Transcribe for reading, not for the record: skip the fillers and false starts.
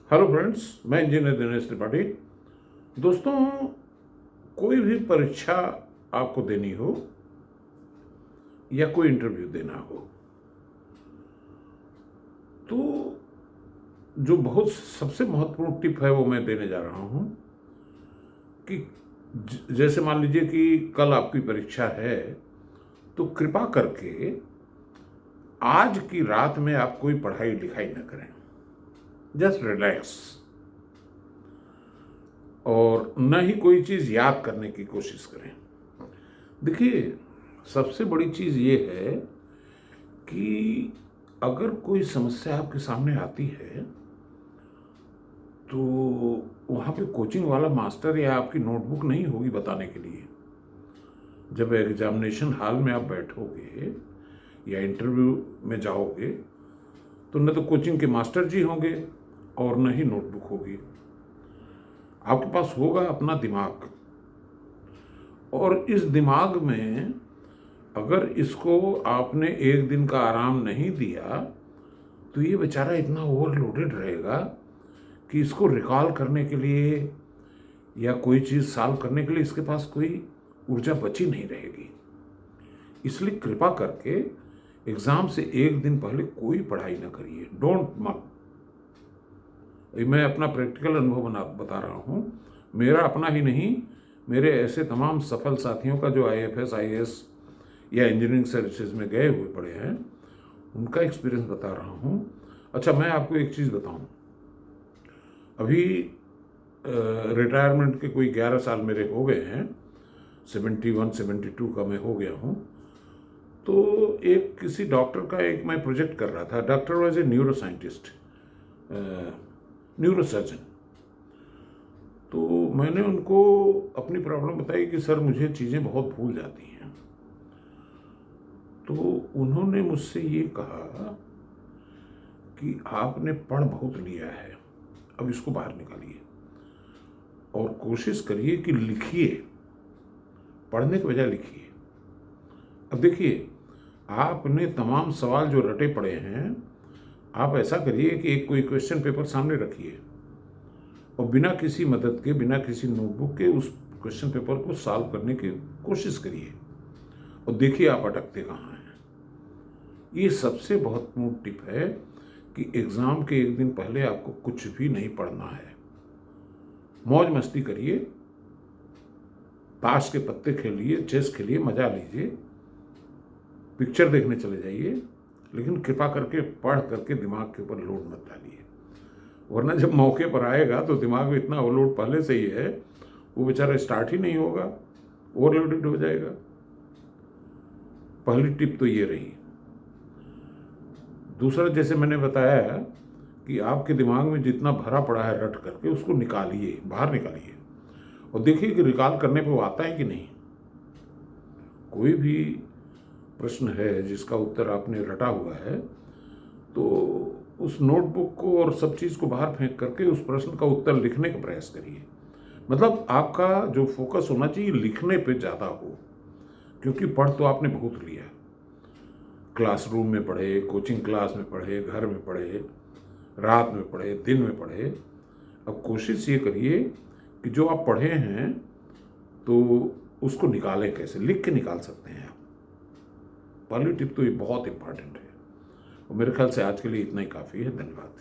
Hello friends, मैं engineer Dinesh Tripathi. दोस्तों, कोई भी परीक्षा आपको देनी हो या कोई इंटरव्यू देना हो तो जो बहुत सबसे महत्वपूर्ण टिप है वो मैं देने जा रहा हूं कि जैसे मान लीजिए कि कल आपकी परीक्षा है, तो कृपा करके आज की रात में आप कोई पढ़ाई लिखाई न करें। जस्ट रिलैक्स और न ही कोई चीज़ याद करने की कोशिश करें। देखिए, सबसे बड़ी चीज़ ये है कि अगर कोई समस्या आपके सामने आती है तो वहाँ पे कोचिंग वाला मास्टर या आपकी नोटबुक नहीं होगी बताने के लिए। जब एग्जामिनेशन हॉल में आप बैठोगे या इंटरव्यू में जाओगे तो न तो कोचिंग के मास्टर जी होंगे और न ही नोटबुक होगी। आपके पास होगा अपना दिमाग, और इस दिमाग में अगर इसको आपने एक दिन का आराम नहीं दिया तो ये बेचारा इतना ओवरलोडेड रहेगा कि इसको रिकॉल करने के लिए या कोई चीज़ सॉल्व करने के लिए इसके पास कोई ऊर्जा बची नहीं रहेगी। इसलिए कृपा करके एग्ज़ाम से एक दिन पहले कोई पढ़ाई ना करिए। डोंट मत। मैं अपना प्रैक्टिकल अनुभव बता रहा हूँ। मेरा अपना ही नहीं, मेरे ऐसे तमाम सफल साथियों का जो IAFS IAS या इंजीनियरिंग सर्विसेज में गए हुए पड़े हैं, उनका एक्सपीरियंस बता रहा हूँ। अच्छा, मैं आपको एक चीज़ बताऊँ। अभी रिटायरमेंट के कोई 11 साल मेरे हो गए हैं, 71 72 का मैं हो गया हूँ। तो एक किसी डॉक्टर का एक मैं प्रोजेक्ट कर रहा था। Doctor was a neuro scientist, neurosurgeon. तो मैंने उनको अपनी प्रॉब्लम बताई कि सर मुझे चीज़ें बहुत भूल जाती हैं। तो उन्होंने मुझसे ये कहा कि आपने पढ़ बहुत लिया है, अब इसको बाहर निकालिए और कोशिश करिए कि लिखिए, पढ़ने के बजाय लिखिए। अब देखिए, आपने तमाम सवाल जो रटे पड़े हैं, आप ऐसा करिए कि एक कोई क्वेश्चन पेपर सामने रखिए और बिना किसी मदद के, बिना किसी नोटबुक के उस क्वेश्चन पेपर को सॉल्व करने की कोशिश करिए और देखिए आप अटकते कहाँ हैं। ये सबसे महत्वपूर्ण टिप है कि एग्ज़ाम के एक दिन पहले आपको कुछ भी नहीं पढ़ना है। मौज मस्ती करिए, ताश के पत्ते खेलिए, चेस खेलिए, मजा लीजिए, पिक्चर देखने चले जाइए, लेकिन कृपा करके पढ़ करके दिमाग के ऊपर लोड मत डालिए, वरना जब मौके पर आएगा तो दिमाग में इतना ओवरलोड पहले से ही है, वो बेचारा स्टार्ट ही नहीं होगा, ओवरलोडेड हो जाएगा। पहली टिप तो ये रही। दूसरा, जैसे मैंने बताया कि आपके दिमाग में जितना भरा पड़ा है रट करके, उसको निकालिए, बाहर निकालिए और देखिए कि रिकॉल करने पे वो आता है कि नहीं। कोई भी प्रश्न है जिसका उत्तर आपने रटा हुआ है तो उस नोटबुक को और सब चीज़ को बाहर फेंक करके उस प्रश्न का उत्तर लिखने का प्रयास करिए। मतलब आपका जो फोकस होना चाहिए लिखने पे ज़्यादा हो, क्योंकि पढ़ तो आपने बहुत लिया। क्लासरूम में पढ़े, कोचिंग क्लास में पढ़े, घर में पढ़े, रात में पढ़े, दिन में पढ़े। अब कोशिश ये करिए कि जो आप पढ़े हैं तो उसको निकालें। कैसे लिख के निकाल सकते हैं आप? पहली टिप तो ये बहुत इंपॉर्टेंट है। और मेरे ख्याल से आज के लिए इतना ही काफ़ी है। धन्यवाद।